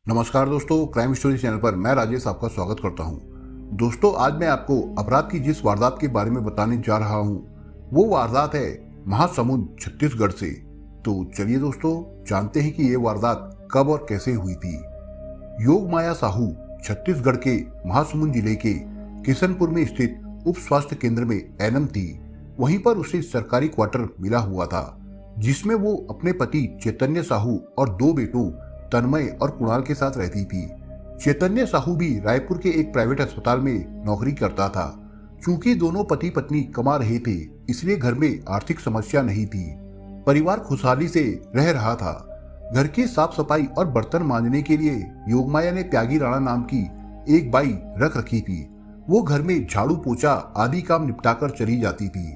नमस्कार दोस्तों, crime story channel पर मैं राजेश आपका स्वागत करता हूं। दोस्तों, आज मैं आपको अपराध की जिस वारदात के बारे में बताने जा रहा हूं, वो वारदात है महासमुंद छत्तीसगढ़ से। तो चलिए दोस्तों, जानते हैं कि ये वारदात कब और कैसे हुई थी। योगमाया साहू छत्तीसगढ़ के महासमुंद जिले के किशनपुर में स्थित उप स्वास्थ्य केंद्र में एनएम थी। वहीं पर उसे सरकारी क्वार्टर मिला हुआ था, जिसमें वो अपने पति चैतन्य साहू और दो बेटों तन्मय और कुणाल के साथ रहती थी। चैतन्य साहू भी रायपुर के एक प्राइवेट अस्पताल में नौकरी करता था। चूंकि दोनों पति पत्नी कमा रहे थे, इसलिए घर में आर्थिक समस्या नहीं थी। परिवार खुशहाली से रह रहा था। घर की साफ सफाई और बर्तन मांजने के लिए योगमाया ने त्यागी राणा नाम की एक बाई रख रखी थी। वो घर में झाड़ू पोछा आदि काम निपटाकर चली जाती थी।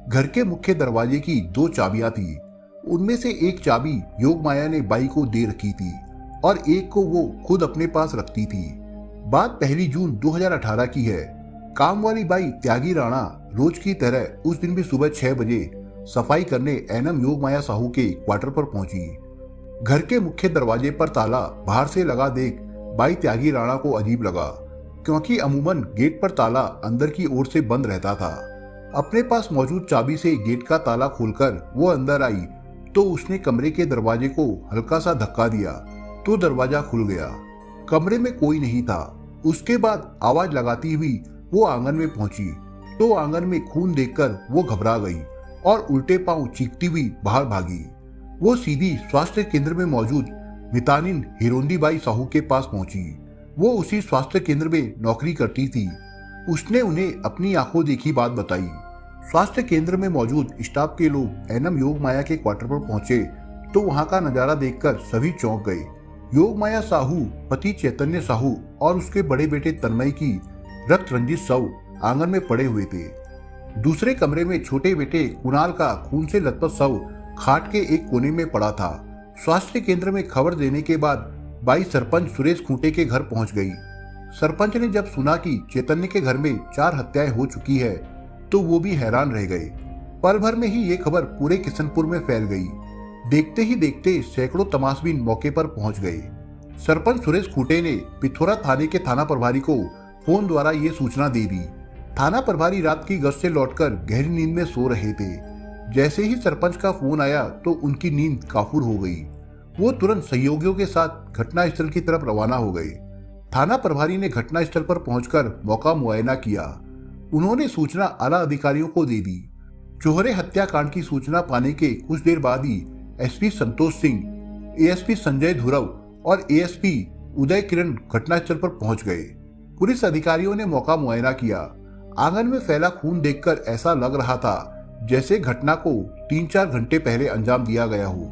घर के मुख्य दरवाजे की दो चाबियां थी। उनमें से एक चाबी योगमाया ने बाई को दे रखी थी और एक को वो खुद अपने पास रखती थी। बात 1 जून 2018 की है। काम वाली बाई त्यागी राणा रोज की तरह उस दिन भी सुबह 6 बजे सफाई करने एनएम योगमाया साहू के क्वार्टर पर पहुंची। घर के मुख्य दरवाजे पर ताला बाहर से लगा देख बाई त्यागी राणा को अजीब लगा, क्योंकि अमूमन गेट पर ताला अंदर की ओर से बंद रहता था। अपने पास मौजूद चाबी से गेट का ताला खोलकर वो अंदर आई तो उसने कमरे के दरवाजे को हल्का सा धक्का दिया तो दरवाजा खुल गया। कमरे में कोई नहीं था। उसके बाद आवाज लगाती हुई वो आंगन में पहुंची तो आंगन में खून देखकर वो घबरा गई और उल्टे पांव चीखती हुई बाहर भागी। वो सीधी स्वास्थ्य केंद्र में मौजूद मितानिन हिरोंदी साहू के पास पहुंची। वो उसी स्वास्थ्य केंद्र में नौकरी करती थी। उसने उन्हें अपनी आंखों देखी बात बताई। स्वास्थ्य केंद्र में मौजूद स्टाफ के लोग एनएम योगमाया के क्वार्टर पर पहुंचे तो वहां का नजारा देखकर सभी चौंक गए। योगमाया साहू, पति चैतन्य साहू और उसके बड़े बेटे तन्मय की रक्त रंजित शव आंगन में पड़े हुए थे। दूसरे कमरे में छोटे बेटे कुणाल का खून से लथपथ शव खाट के एक कोने में पड़ा था। स्वास्थ्य केंद्र में खबर देने के बाद बाई सरपंच सुरेश खूंटे के घर पहुंच गई। सरपंच ने जब सुना कि चैतन्य के घर में 4 हत्याएं हो चुकी है तो वो भी हैरान रह गए। पल भर में ही ये खबर पूरे किशनपुर में फैल गई। देखते ही देखते सैकड़ों तमाशबीन मौके पर पहुंच गए। सरपंच सुरेश खूंटे ने पिथौरा थाने के थाना प्रभारी को फोन द्वारा ये सूचना दे दी। थाना प्रभारी रात की गश्त से लौटकर गहरी नींद में सो रहे थे। जैसे ही सरपंच का फोन आया तो उनकी नींद काफूर हो गई। वो तुरंत सहयोगियों के साथ घटनास्थल की तरफ रवाना हो गए। थाना प्रभारी ने घटनास्थल पर पहुंचकर मौका मुआयना किया। उन्होंने सूचना आला अधिकारियों को दे दी। चोहरे हत्याकांड की सूचना पाने के कुछ देर बाद ही एसपी संतोष सिंह, एएसपी संजय धुरव और एएसपी उदय किरण घटनास्थल पर पहुंच गए। पुलिस अधिकारियों ने मौका मुआयना किया। आंगन में फैला खून देखकर ऐसा लग रहा था जैसे घटना को 3-4 घंटे पहले अंजाम दिया गया हो।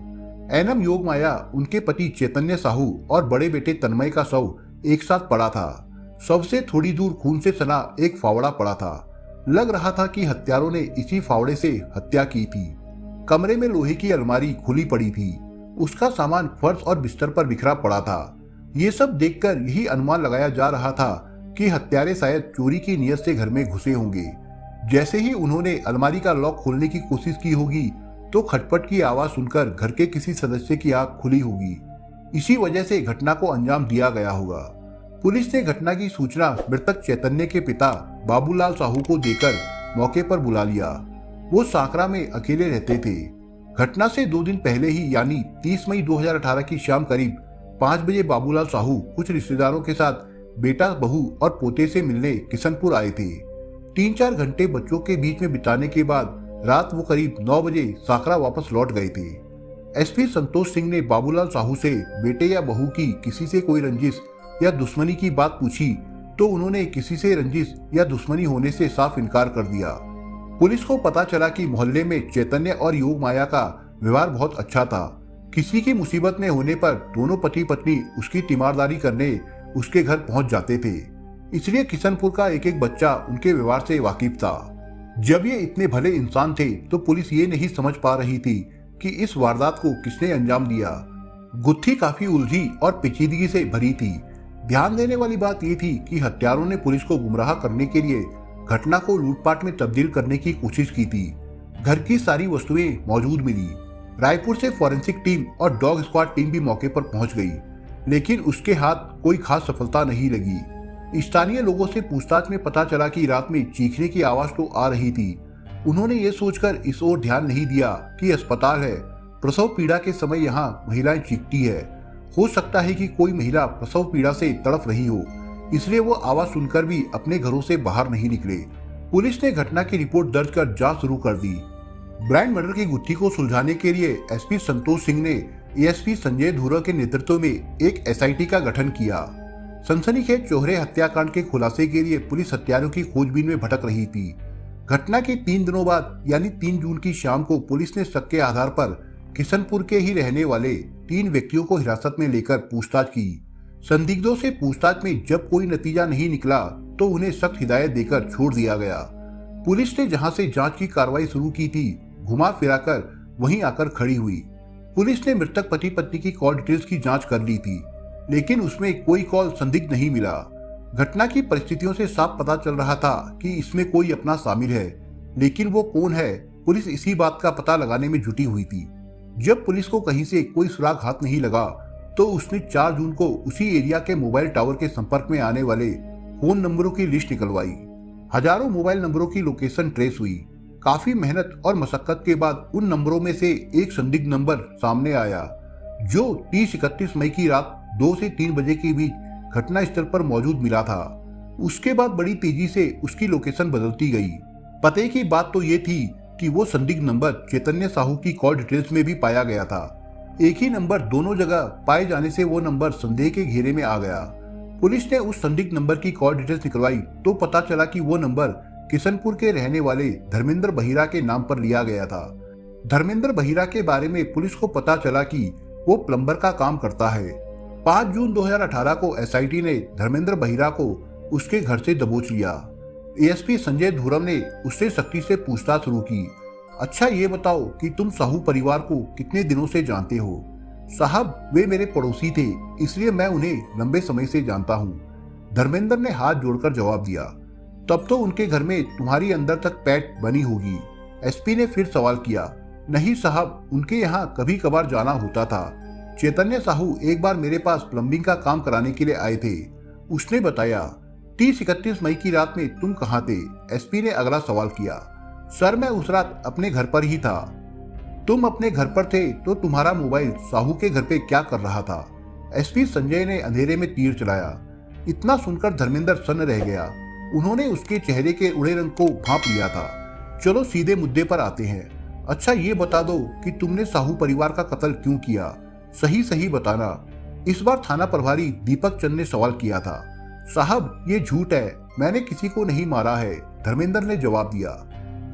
एनएम योगमाया, उनके पति चैतन्य साहू और बड़े बेटे तन्मय का शव एक साथ पड़ा था। शव से थोड़ी दूर खून से सना एक फावड़ा पड़ा था। लग रहा था कि हत्यारों ने इसी फावड़े से हत्या की थी। कमरे में लोहे की अलमारी खुली पड़ी थी। उसका सामान फर्श और बिस्तर पर बिखरा पड़ा था। ये सब देखकर यही अनुमान लगाया जा रहा था कि हत्यारे शायद चोरी की नियत से घर में घुसे होंगे। जैसे ही उन्होंने अलमारी का लॉक खोलने की कोशिश की होगी तो खटपट की आवाज सुनकर घर के किसी सदस्य की आंख खुली होगी। इसी वजह से घटना को अंजाम दिया गया होगा। पुलिस ने घटना की सूचना मृतक चैतन्य के पिता बाबूलाल साहू को देकर मौके पर बुला लिया। वो सांकरा में अकेले रहते थे। घटना से 2 दिन पहले ही यानी 30 मई 2018 की शाम करीब 5 बजे बाबूलाल साहू कुछ रिश्तेदारों के साथ बेटा, बहू और पोते से मिलने किशनपुर आए थे। 3-4 घंटे बच्चों के बीच में बिताने के बाद रात वो करीब 9 बजे सांकरा वापस लौट गए थे। एसपी संतोष सिंह ने बाबूलाल साहू से बेटे या बहू की किसी से कोई रंजिश या दुश्मनी की बात पूछी तो उन्होंने किसी से रंजिश या दुश्मनी होने से साफ इनकार कर दिया। पुलिस को पता चला कि मोहल्ले में चैतन्य और योगमाया का व्यवहार बहुत अच्छा था। किसी की मुसीबत में होने पर दोनों पति पत्नी उसकी तीमारदारी करने उसके घर पहुंच जाते थे। इसलिए किशनपुर का एक एक बच्चा उनके व्यवहार से वाकिफ था। जब ये इतने भले इंसान थे तो पुलिस ये नहीं समझ पा रही थी कि इस वारदात को किसने अंजाम दिया। गुत्थी काफी उलझी और पेचीदगी से भरी थी। ध्यान देने वाली बात यह थी कि हत्यारों ने पुलिस को गुमराह करने के लिए घटना को लूटपाट में तब्दील करने की कोशिश की थी। घर की सारी वस्तुएं मौजूद मिली। रायपुर से फॉरेंसिक टीम और डॉग स्क्वाड टीम भी मौके पर पहुंच गई। लेकिन उसके हाथ कोई खास सफलता नहीं लगी। स्थानीय लोगों से पूछताछ में पता चला कि रात में चीखने की आवाज तो आ रही थी। उन्होंने ये सोचकर इस ओर ध्यान नहीं दिया कि अस्पताल है, प्रसव पीड़ा के समय यहाँ महिलाएं चीखती है। हो सकता है कि कोई महिला प्रसव पीड़ा से तड़प रही हो, इसलिए वो आवाज सुनकर भी अपने घरों से बाहर नहीं निकले। पुलिस ने घटना की रिपोर्ट दर्ज कर जांच शुरू कर दी। ब्रांड मर्डर की गुत्थी को सुलझाने के लिए एसपी संतोष सिंह ने एएसपी संजय धुर्वे के नेतृत्व में एक एसआईटी का गठन किया। सनसनीखेज चौहरे हत्याकांड के खुलासे के लिए पुलिस हत्यारों की खोजबीन में भटक रही थी। घटना के 3 दिनों बाद यानी 3 जून की शाम को पुलिस ने शक के आधार पर किशनपुर के ही रहने वाले 3 व्यक्तियों को हिरासत में लेकर पूछताछ की। संदिग्धों से पूछताछ में जब कोई नतीजा नहीं निकला तो उन्हें सख्त हिदायत देकर छोड़ दिया गया। पुलिस ने जहां से जांच की कार्रवाई शुरू की थी, घुमा फिराकर वहीं आकर खड़ी हुई। पुलिस ने मृतक पति पत्नी की कॉल डिटेल्स की जांच कर ली थी, लेकिन उसमें कोई कॉल संदिग्ध नहीं मिला। घटना की परिस्थितियों से साफ पता चल रहा था कि इसमें कोई अपना शामिल है, लेकिन वो कौन है, पुलिस इसी बात का पता लगाने में जुटी हुई थी। जब पुलिस को कहीं से कोई सुराग हाथ नहीं लगा तो उसने 4 जून को उसी एरिया के मोबाइल टावर के संपर्क में आने वाले फोन नंबरों की लिस्ट निकलवाई। हजारों मोबाइल नंबरों की लोकेशन ट्रेस हुई। काफी मेहनत और मशक्कत के बाद उन नंबरों में से एक संदिग्ध नंबर सामने आया, जो 30-31 मई की रात 2 से 3 बजे के बीच घटना स्थल पर मौजूद मिला था। उसके बाद बड़ी तेजी से उसकी लोकेशन बदलती गई। पते की बात तो ये थी कि वो संदिग्ध नंबर चैतन्य साहू की कॉल डिटेल्स में भी पाया गया था। एक ही नंबर दोनों जगह पाए जाने से वो नंबर संदेह के घेरे में आ गया। पुलिस ने उस संदिग्ध नंबर की कॉल डिटेल्स निकलवाई तो पता चला कि वो नंबर किशनपुर के रहने वाले धर्मेंद्र बहिरा के नाम पर लिया गया था। धर्मेंद्र बहिरा के बारे में पुलिस को पता चला कि वो प्लम्बर का काम करता है। 5 जून 2018 को एसआईटी ने धर्मेंद्र बहिरा को उसके घर से दबोच लिया। एएसपी संजय धुर्वे ने उससे सख्ती से पूछताछ शुरू की। अच्छा ये बताओ कि तुम साहू परिवार को कितने दिनों से जानते हो? साहब, वे मेरे पड़ोसी थे, इसलिए मैं उन्हें लंबे समय से जानता हूँ। धर्मेंद्र ने हाथ जोड़कर जवाब दिया। तब तो उनके घर में तुम्हारी अंदर तक पैठ बनी होगी। एसपी ने फिर सवाल किया। नहीं साहब, उनके यहाँ कभी कभार जाना होता था। चैतन्य साहू एक बार मेरे पास प्लम्बिंग का काम कराने के लिए आए थे। उसने बताया। 30-31 मई की रात में तुम कहाँ थे? एसपी ने अगला सवाल किया। सर, मैं उस रात अपने घर पर ही था। तुम अपने घर पर थे तो तुम्हारा मोबाइल साहू के घर पे क्या कर रहा था? एसपी संजय ने अंधेरे में तीर चलाया। इतना सुनकर धर्मेंद्र सन्न रह गया। उन्होंने उसके चेहरे के उड़े रंग को भांप लिया था। चलो सीधे मुद्दे पर आते हैं। अच्छा ये बता दो कि तुमने साहू परिवार का कत्ल क्यों किया? सही सही बताना। इस बार थाना प्रभारी दीपक चंद ने सवाल किया था। साहब, ये झूठ है, मैंने किसी को नहीं मारा है, धर्मेंद्र ने जवाब दिया।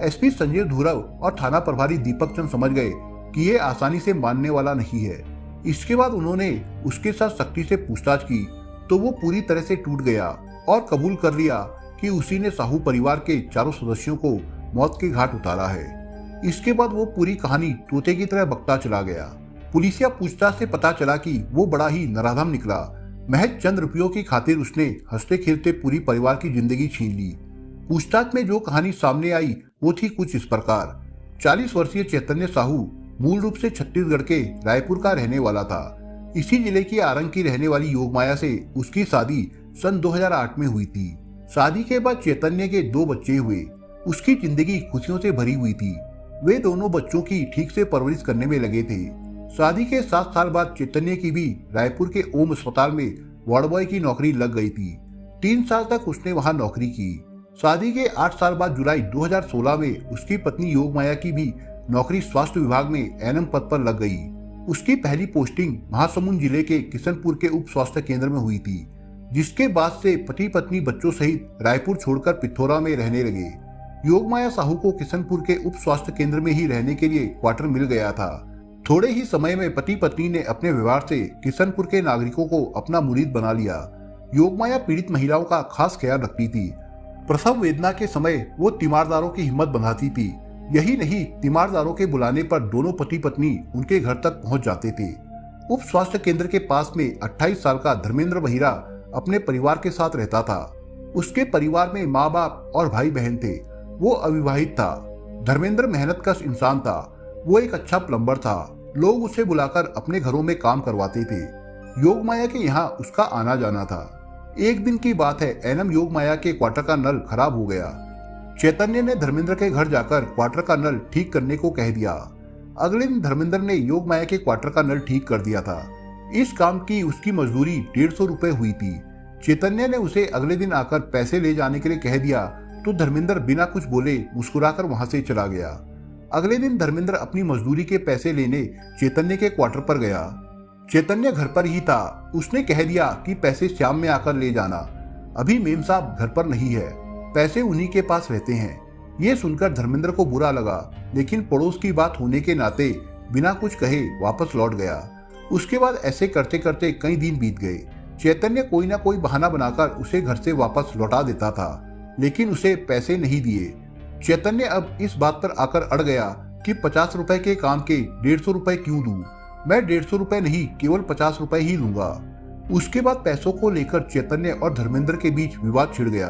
एसपी संजय धुर्वे और थाना प्रभारी दीपक चंद समझ गए कि ये आसानी से मानने वाला नहीं है। इसके बाद उन्होंने उसके साथ सख्ती से पूछताछ की तो वो पूरी तरह से टूट गया और कबूल कर लिया कि उसी ने साहू परिवार के चारों सदस्यों को मौत के घाट उतारा है। इसके बाद वो पूरी कहानी तोते की तरह बकता चला गया। पुलिसिया पूछताछ से पता चला कि वो बड़ा ही नराधम निकला। महज चंद रुपयों की खातिर उसने हंसते खेलते पूरी परिवार की जिंदगी छीन ली। पूछताछ में जो कहानी सामने आई वो थी कुछ इस प्रकार। 40 वर्षीय चैतन्य साहू मूल रूप से छत्तीसगढ़ के रायपुर का रहने वाला था। इसी जिले की आरंग की रहने वाली योगमाया से उसकी शादी सन 2008 में हुई थी। शादी के बाद चैतन्य के 2 बच्चे हुए। उसकी जिंदगी खुशियों से भरी हुई थी। वे दोनों बच्चों की ठीक से परवरिश करने में लगे थे। शादी के 7 साल बाद चैतन्य की भी रायपुर के ओम अस्पताल में वार्ड बॉय की नौकरी लग गई थी। 3 साल तक उसने वहां नौकरी की। शादी के 8 साल बाद जुलाई 2016 में उसकी पत्नी योगमाया की भी नौकरी स्वास्थ्य विभाग में एनएम पद पर लग गई। उसकी पहली पोस्टिंग महासमुंद जिले के किशनपुर के उप स्वास्थ्य केंद्र में हुई थी, जिसके बाद से पति पत्नी बच्चों सहित रायपुर छोड़कर पिथौरा में रहने लगे। योगमाया साहू को किशनपुर के उप स्वास्थ्य केंद्र में ही रहने के लिए क्वार्टर मिल गया था। थोड़े ही समय में पति पत्नी ने अपने व्यवहार से किशनपुर के नागरिकों को अपना मुरीद बना लिया। योगमाया पीड़ित महिलाओं का खास ख्याल रखती थी। प्रसव वेदना के समय वो तीमारदारों की हिम्मत बंधाती थी। यही नहीं, तीमारदारों के बुलाने पर दोनों पति पत्नी उनके घर तक पहुंच जाते थे। उप स्वास्थ्य केंद्र के पास में 28 साल का धर्मेंद्र बहिरा अपने परिवार के साथ रहता था। उसके परिवार में माँ बाप और भाई बहन थे। वो अविवाहित था। धर्मेंद्र मेहनतकश इंसान था। वो एक अच्छा प्लम्बर था। लोग उसे बुलाकर अपने घरों में काम करवाते थे। योग माया के यहाँ उसका आना जाना था। एक दिन की बात है, एनम योग माया के क्वार्टर का नल खराब हो गया। चैतन्य ने धर्मेंद्र के घर जाकर क्वार्टर का नल ठीक करने को कह दिया। अगले दिन धर्मेंद्र ने योग माया के क्वार्टर का नल ठीक कर दिया था। इस काम की उसकी मजदूरी 150 रुपए हुई थी। चैतन्य ने उसे अगले दिन आकर पैसे ले जाने के लिए कह दिया तो धर्मेंद्र बिना कुछ बोले मुस्कुराकर वहां से चला गया। अगले दिन धर्मेंद्र अपनी मजदूरी के पैसे लेने चैतन्य के क्वार्टर पर गया। चैतन्य घर पर ही था। उसने कह दिया कि पैसे शाम में आकर ले जाना, अभी मेम साहब घर पर नहीं है, पैसे उन्हीं के पास रहते हैं। ये सुनकर धर्मेंद्र को बुरा लगा, लेकिन पड़ोस की बात होने के नाते बिना कुछ कहे वापस लौट गया। उसके बाद ऐसे करते करते कई दिन बीत गए। चैतन्य कोई ना कोई बहाना बनाकर उसे घर से वापस लौटा देता था, लेकिन उसे पैसे नहीं दिए। चैतन्य अब इस बात पर आकर अड़ गया कि 50 रुपए के काम के 150 रुपए क्यों दूं? मैं 150 रुपए नहीं, केवल 50 रुपए ही लूंगा। उसके बाद पैसों को लेकर चैतन्य और धर्मेंद्र के बीच विवाद छिड़ गया।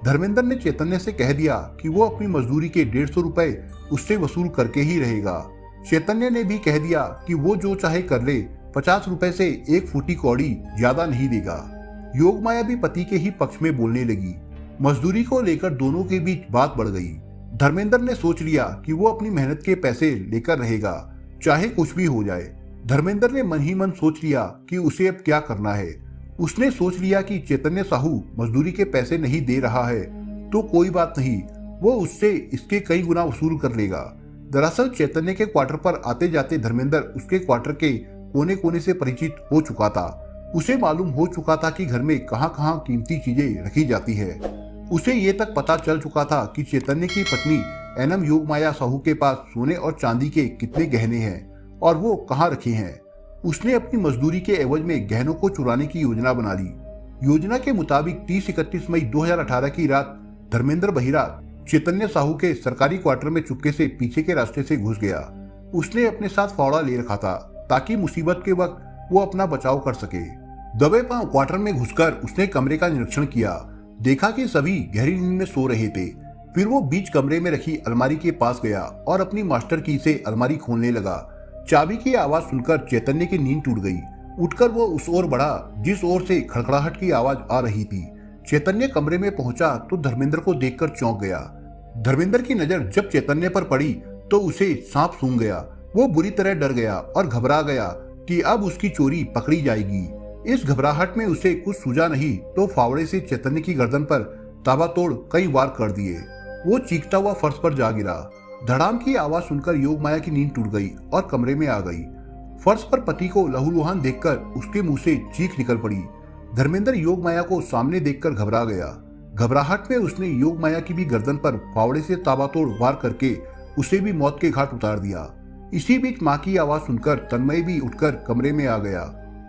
धर्मेंद्र ने चैतन्य से कह दिया कि वो अपनी मजदूरी के 150 रुपए उससे वसूल करके ही रहेगा। चैतन्य ने भी कह दिया कि वो जो चाहे कर ले, 50 रुपए से एक फूटी कौड़ी ज्यादा नहीं देगा। योग माया भी पति के ही पक्ष में बोलने लगी। मजदूरी को लेकर दोनों के बीच बात बढ़ गई। धर्मेंद्र ने सोच लिया कि वो अपनी मेहनत के पैसे लेकर रहेगा, चाहे कुछ भी हो जाए। धर्मेंद्र ने मन ही मन सोच लिया कि उसे अब क्या करना है। उसने सोच लिया कि चैतन्य साहू मजदूरी के पैसे नहीं दे रहा है तो कोई बात नहीं, वो उससे इसके कई गुना वसूल कर लेगा। दरअसल चैतन्य के क्वार्टर पर आते जाते धर्मेंद्र उसके क्वार्टर के कोने कोने से परिचित हो चुका था। उसे मालूम हो चुका था कि घर में कहाँ कहाँ कीमती चीजें रखी जाती है। उसे ये तक पता चल चुका था कि चैतन्य की पत्नी एनम योग माया साहू के पास सोने और चांदी के कितने गहने हैं और वो कहाँ रखे हैं। उसने अपनी मजदूरी के एवज में गहनों को चुराने की योजना बना ली। योजना के मुताबिक 30-31 मई 2018 की रात धर्मेंद्र बहिरा चैतन्य साहू के सरकारी क्वार्टर में चुपके से पीछे के रास्ते से घुस गया। उसने अपने साथ फावड़ा ले रखा था ताकि मुसीबत के वक्त वो अपना बचाव कर सके। दबे पांव क्वार्टर में घुसकर उसने कमरे का निरीक्षण किया। देखा कि सभी गहरी नींद में सो रहे थे। फिर वो बीच कमरे में रखी अलमारी के पास गया और अपनी मास्टर की से अलमारी खोलने लगा। चाबी की आवाज सुनकर चैतन्य की नींद टूट गई। उठकर वो उस ओर बढ़ा जिस ओर से खड़खड़ाहट की आवाज आ रही थी। चैतन्य कमरे में पहुंचा तो धर्मेंद्र को देखकर चौंक गया। धर्मेंद्र की नजर जब चैतन्य पर पड़ी तो उसे सांप सूंघ गया। वो बुरी तरह डर गया और घबरा गया कि अब उसकी चोरी पकड़ी जाएगी। इस घबराहट में उसे कुछ सूझा नहीं तो फावड़े से चैतन्य की गर्दन पर ताबड़तोड़ कई वार कर दिए। वो चीखता हुआ फर्श पर जा गिरा। धड़ाम की आवाज सुनकर योग माया की नींद टूट गई और कमरे में आ गई। फर्श पर पति को लहूलुहान देखकर उसके मुंह से चीख निकल पड़ी। धर्मेंद्र योग माया को सामने देखकर घबरा गया। घबराहट में उसने योग माया की भी गर्दन पर फावड़े से ताबड़तोड़ वार करके उसे भी मौत के घाट उतार दिया। इसी बीच माँ की आवाज सुनकर तन्मय भी उठकर कमरे में आ गया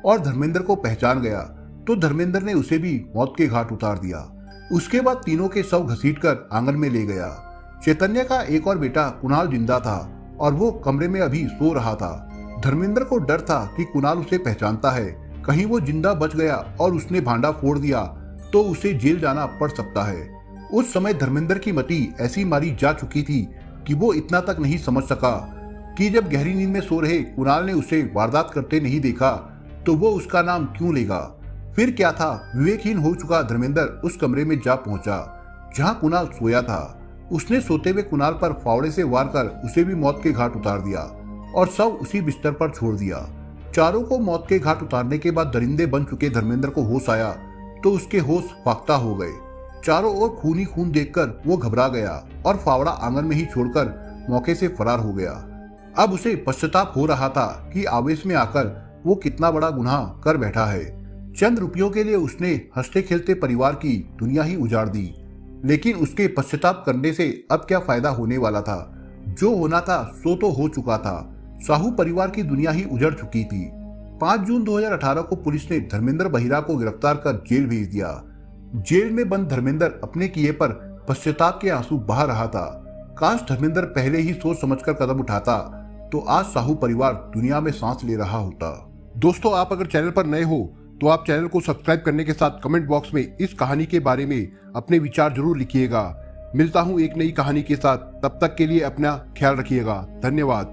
और धर्मेंद्र को पहचान गया तो धर्मेंद्र ने उसे भी मौत के घाट उतार दिया। उसके बाद तीनों के शव घसीटकर आंगन में ले गया। चैतन्य का एक और बेटा कुणाल जिंदा था और वो कमरे में अभी सो रहा था। धर्मेंद्र को डर था कि कुणाल उसे पहचानता है, कहीं वो जिंदा बच गया और उसने भांडा फोड़ दिया तो उसे जेल जाना पड़ सकता है। उस समय धर्मेंद्र की मति ऐसी मारी जा चुकी थी कि वो इतना तक नहीं समझ सका कि जब गहरी नींद में सो रहे कुणाल ने उसे वारदात करते नहीं देखा तो वो उसका नाम क्यों लेगा। फिर क्या था, विवेकहीन हो चुका धर्मेंद्र उस कमरे में जा पहुंचा जहां कुणाल सोया था। उसने सोते हुए कुणाल पर फावड़े से वार कर उसे भी मौत के घाट उतार दिया और सब उसी बिस्तर पर छोड़ दिया। चारों को मौत के घाट उतारने के बाद दरिंदे बन चुके धर्मेंद्र को होश आया तो उसके होश फाख्ता हो गए। चारों ओर खून ही खून देखकर वो घबरा गया और फावड़ा आंगन में ही छोड़कर मौके से फरार हो गया। अब उसे पश्चाताप हो रहा था कि आवेश में आकर वो कितना बड़ा गुनाह कर बैठा है। चंद रुपयों के लिए उसने हंसते खेलते परिवार की दुनिया ही उजाड़ दी, लेकिन उसके पश्चाताप करने से अब क्या फायदा होने वाला था। जो होना था सो तो हो चुका था। साहू परिवार की दुनिया ही उजड़ चुकी थी। 5 जून 2018 को पुलिस ने धर्मेंद्र बहिरा को गिरफ्तार कर जेल भेज दिया। जेल में बंद धर्मेंद्र अपने किए पर पश्चाताप के आंसू बहा रहा था। काश धर्मेंद्र पहले ही सोच समझकर कदम उठाता तो आज साहू परिवार दुनिया में सांस ले रहा होता। दोस्तों, आप अगर चैनल पर नए हो तो आप चैनल को सब्सक्राइब करने के साथ कमेंट बॉक्स में इस कहानी के बारे में अपने विचार जरूर लिखिएगा। मिलता हूं एक नई कहानी के साथ, तब तक के लिए अपना ख्याल रखिएगा। धन्यवाद।